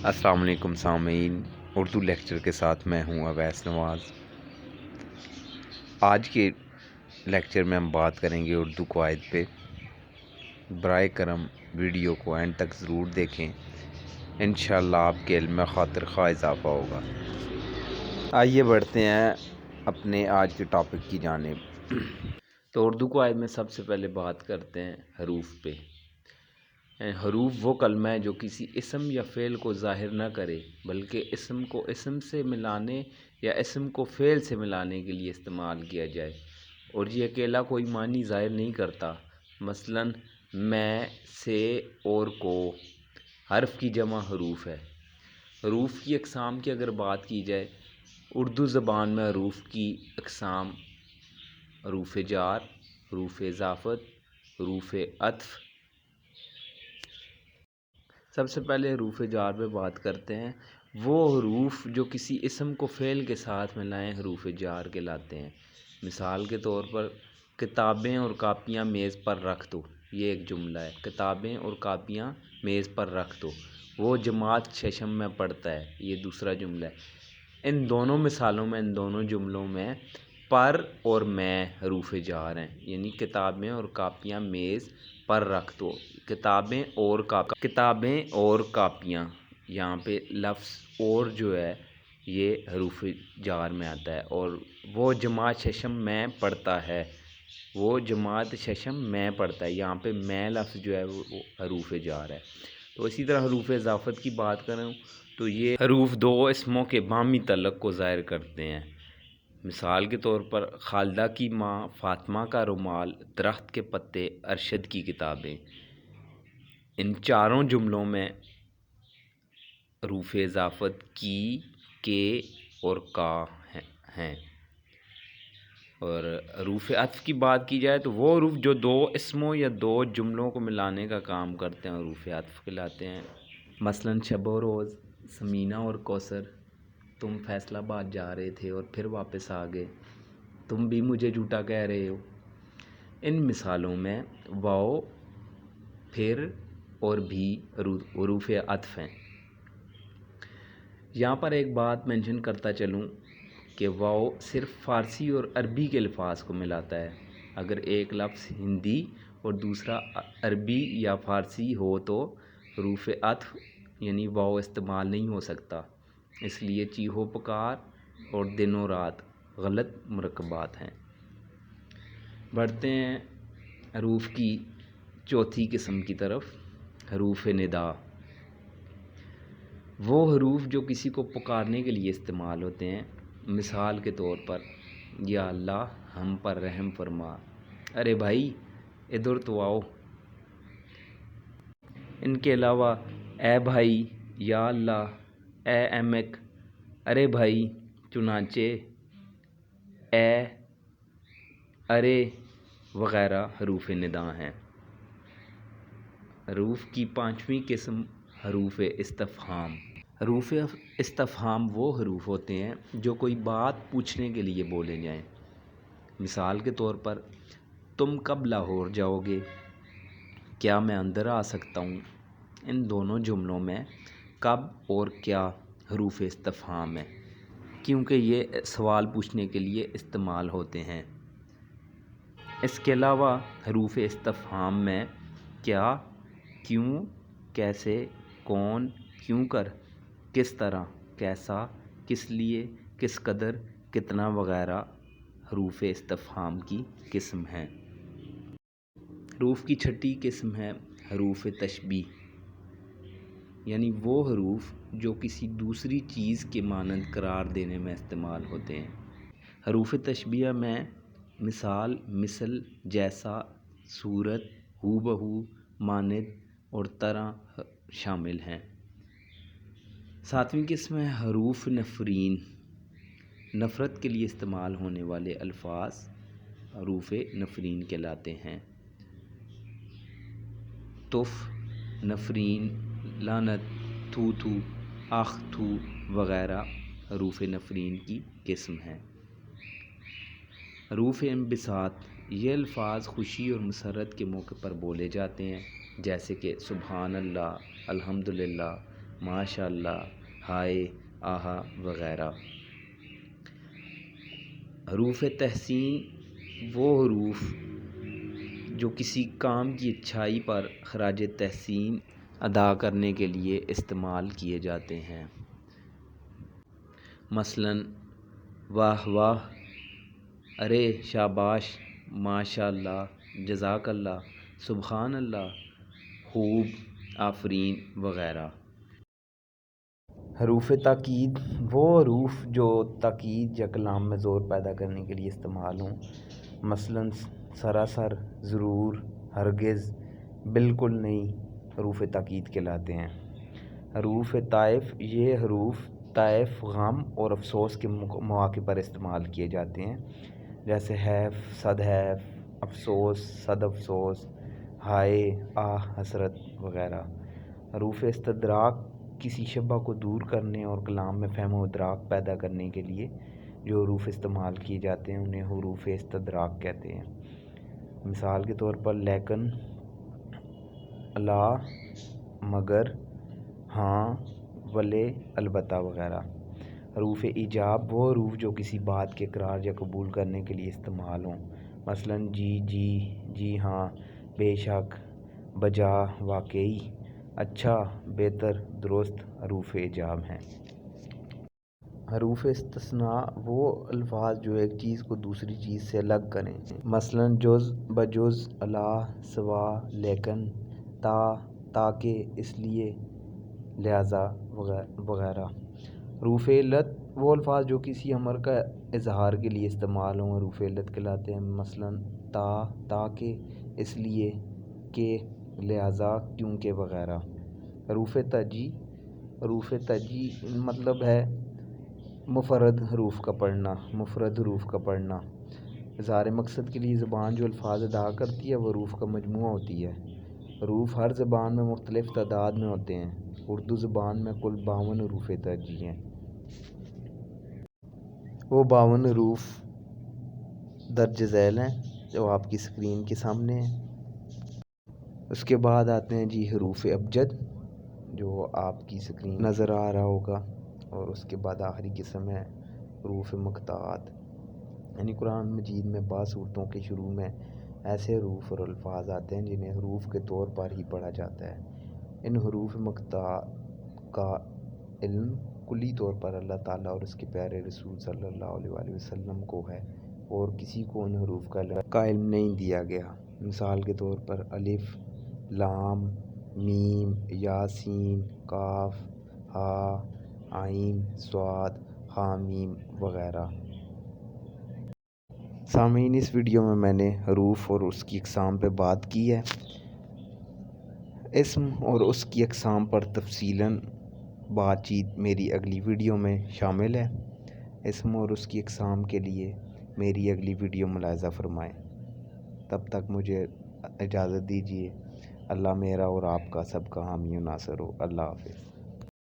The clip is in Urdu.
السلام علیکم سامعین، اردو لیکچر کے ساتھ میں ہوں اویس نواز۔ آج کے لیکچر میں ہم بات کریں گے اردو قواعد پہ۔ برائے کرم ویڈیو کو اینڈ تک ضرور دیکھیں، انشاءاللہ آپ کے علم میں خاطر خواہ اضافہ ہوگا۔ آئیے بڑھتے ہیں اپنے آج کے ٹاپک کی جانب۔ تو اردو قواعد میں سب سے پہلے بات کرتے ہیں حروف پہ۔ حروف وہ کلمہ ہے جو کسی اسم یا فعل کو ظاہر نہ کرے، بلکہ اسم کو اسم سے ملانے یا اسم کو فعل سے ملانے کے لیے استعمال کیا جائے، اور یہ اکیلا کوئی معنی ظاہر نہیں کرتا۔ مثلاً میں، سے اور کو حرف کی جمع حروف ہے۔ حروف کی اقسام کی اگر بات کی جائے، اردو زبان میں حروف کی اقسام حروف جار، حروف اضافت، حروف عطف۔ سب سے پہلے حروف جار پہ بات کرتے ہیں۔ وہ حروف جو کسی اسم کو فعل کے ساتھ ملائیں حروف جار کہلاتے ہیں۔ مثال کے طور پر کتابیں اور کاپیاں میز پر رکھ دو، یہ ایک جملہ ہے۔ کتابیں اور کاپیاں میز پر رکھ دو، وہ جماعت چشم میں پڑھتا ہے، یہ دوسرا جملہ ہے۔ ان دونوں مثالوں میں، ان دونوں جملوں میں پر اور میں حروف جار ہیں، یعنی کتابیں اور کاپیاں میز پر رکھ دو۔ کتابیں اور کاپیاں، یہاں پہ لفظ اور جو ہے یہ حروف جار میں آتا ہے، اور وہ جماعت چشم میں پڑھتا ہے، وہ جماعت چشم میں پڑھتا ہے، یہاں پہ میں لفظ جو ہے وہ حروف جار ہے۔ تو اسی طرح حروف اضافت کی بات کروں تو یہ حروف دو اسموں کے باہمی تعلق کو ظاہر کرتے ہیں۔ مثال کے طور پر خالدہ کی ماں، فاطمہ کا رومال، درخت کے پتے، ارشد کی کتابیں۔ ان چاروں جملوں میں حروف اضافت کی، کے اور کا ہیں۔ اور حروف عطف کی بات کی جائے تو وہ حروف جو دو اسموں یا دو جملوں کو ملانے کا کام کرتے ہیں حروف عطف کہلاتے ہیں۔ مثلاً شب و روز، سمینہ اور کوثر، تم فیصل آباد جا رہے تھے اور پھر واپس آ گئے، تم بھی مجھے جھوٹا کہہ رہے ہو۔ ان مثالوں میں واو، پھر اور بھی حروف عطف ہیں۔ یہاں پر ایک بات مینشن کرتا چلوں کہ واو صرف فارسی اور عربی کے الفاظ کو ملاتا ہے۔ اگر ایک لفظ ہندی اور دوسرا عربی یا فارسی ہو تو حروف عطف یعنی واو استعمال نہیں ہو سکتا، اس لیے چیخو پکار اور دن و رات غلط مرکبات ہیں۔ بڑھتے ہیں حروف کی چوتھی قسم کی طرف، حروف ندا۔ وہ حروف جو کسی کو پکارنے کے لیے استعمال ہوتے ہیں۔ مثال کے طور پر یا اللہ ہم پر رحم فرما، ارے بھائی ادھر تو آؤ۔ ان کے علاوہ اے بھائی، یا اللہ، اے احمق، ارے بھائی، چنانچہ، اے، ارے وغیرہ حروف ندا ہیں۔ حروف کی پانچویں قسم حروف استفہام۔ حروف استفہام وہ حروف ہوتے ہیں جو کوئی بات پوچھنے کے لیے بولے جائیں۔ مثال کے طور پر تم کب لاہور جاؤ گے، کیا میں اندر آ سکتا ہوں۔ ان دونوں جملوں میں کب اور کیا حروف استفہام ہیں، کیونکہ یہ سوال پوچھنے کے لیے استعمال ہوتے ہیں۔ اس کے علاوہ حروف استفہام میں کیا، کیوں، کیسے، کون، کیوں کر، کس طرح، کیسا، کس لیے، کس قدر، کتنا وغیرہ حروف استفہام کی قسم ہیں۔ حروف کی چھٹی قسم ہے حروف تشبیہ، یعنی وہ حروف جو کسی دوسری چیز کے مانند قرار دینے میں استعمال ہوتے ہیں۔ حروف تشبیہ میں مثال، مثل، جیسا، صورت، ہو بہو، مانند اور طرح شامل ہیں۔ ساتویں قسم ہے حروف نفرین۔ نفرت کے لیے استعمال ہونے والے الفاظ حروف نفرین کہلاتے ہیں۔ تف، نفرین، لعنت، تھو تھو، آخ تھو وغیرہ حروف نفرین کی قسم ہیں۔ حروف انبساط، یہ الفاظ خوشی اور مسرت کے موقع پر بولے جاتے ہیں، جیسے کہ سبحان اللہ، الحمدللہ، ماشاء اللہ، ہائے، آہا وغیرہ۔ حروف تحسین وہ حروف جو کسی کام کی اچھائی پر خراج تحسین ادا کرنے کے لیے استعمال کیے جاتے ہیں۔ مثلاً واہ واہ، ارے شاباش، ماشاء اللہ، جزاک اللہ، سبحان اللہ، خوب، آفرین وغیرہ۔ حروف تاکید وہ حروف جو تاکید یا کلام میں زور پیدا کرنے کے لیے استعمال ہوں۔ مثلاً سراسر، ضرور، ہرگز، بالکل نہیں، حروف تاکید کہلاتے ہیں۔ حروف طائف یہ حروف طیف، غم اور افسوس کے مواقع پر استعمال کیے جاتے ہیں، جیسے حیف، صد حیف، افسوس، صد افسوس، ہائے، آہ، حسرت وغیرہ۔ حروف استدراک کسی شبہ کو دور کرنے اور کلام میں فہم و ادراک پیدا کرنے کے لیے جو حروف استعمال کیے جاتے ہیں انہیں حروف استدراک کہتے ہیں۔ مثال کے طور پر لیکن، الا، مگر، ہاں، ولے، البتہ وغیرہ۔ حروف ایجاب وہ حروف جو کسی بات کے اقرار یا قبول کرنے کے لیے استعمال ہوں۔ مثلاً جی، جی، جی ہاں، بے شک، بجا، واقعی، اچھا، بہتر، درست حروف ایجاب ہیں۔ حروف استثناء وہ الفاظ جو ایک چیز کو دوسری چیز سے الگ کریں۔ مثلاً جز، بجز، الا، سوا، لیکن، تا، تاکہ، اس لیے، لہذا وغیرہ۔ حروف علت وہ الفاظ جو کسی امر کا اظہار کے لیے استعمال ہوں حروف علت کہلاتے ہیں۔ مثلاً تا، تاکہ، اس لیے، کہ، لہذا، کیونکہ وغیرہ۔ حروف تہجی حروف تہجی مطلب ہے مفرد حروف کا پڑھنا، مفرد حروف کا پڑھنا۔ اظہار مقصد کے لیے زبان جو الفاظ ادا کرتی ہے وہ حروف کا مجموعہ ہوتی ہے۔ حروف ہر زبان میں مختلف تعداد میں ہوتے ہیں۔ اردو زبان میں کل 52 حروف تہجی ہیں۔ وہ 52 حروف درج ذیل ہیں جو آپ کی اسکرین کے سامنے ہیں۔ اس کے بعد آتے ہیں جی حروف ابجد جو آپ کی اسکرین نظر آ رہا ہوگا، اور اس کے بعد آخری قسم ہے حروف مقطعات، یعنی قرآن مجید میں بعض صورتوں کے شروع میں ایسے حروف اور الفاظ آتے ہیں جنہیں حروف کے طور پر ہی پڑھا جاتا ہے۔ ان حروف مقطعات کا علم کلی طور پر اللہ تعالیٰ اور اس کے پیارے رسول صلی اللہ علیہ وآلہ وسلم کو ہے، اور کسی کو ان حروف کا علم نہیں دیا گیا۔ مثال کے طور پر الف، لام، میم، یاسین، کاف، ہا، عین، صاد، حامیم وغیرہ۔ سامعین، اس ویڈیو میں نے حروف اور اس کی اقسام پہ بات کی ہے۔ اسم اور اس کی اقسام پر تفصیلاً بات چیت میری اگلی ویڈیو میں شامل ہے۔ اسم اور اس کی اقسام کے لیے میری اگلی ویڈیو ملاحظہ فرمائیں۔ تب تک مجھے اجازت دیجیے۔ اللہ میرا اور آپ کا سب کا حامی و ناصر ہو۔ اللہ حافظ۔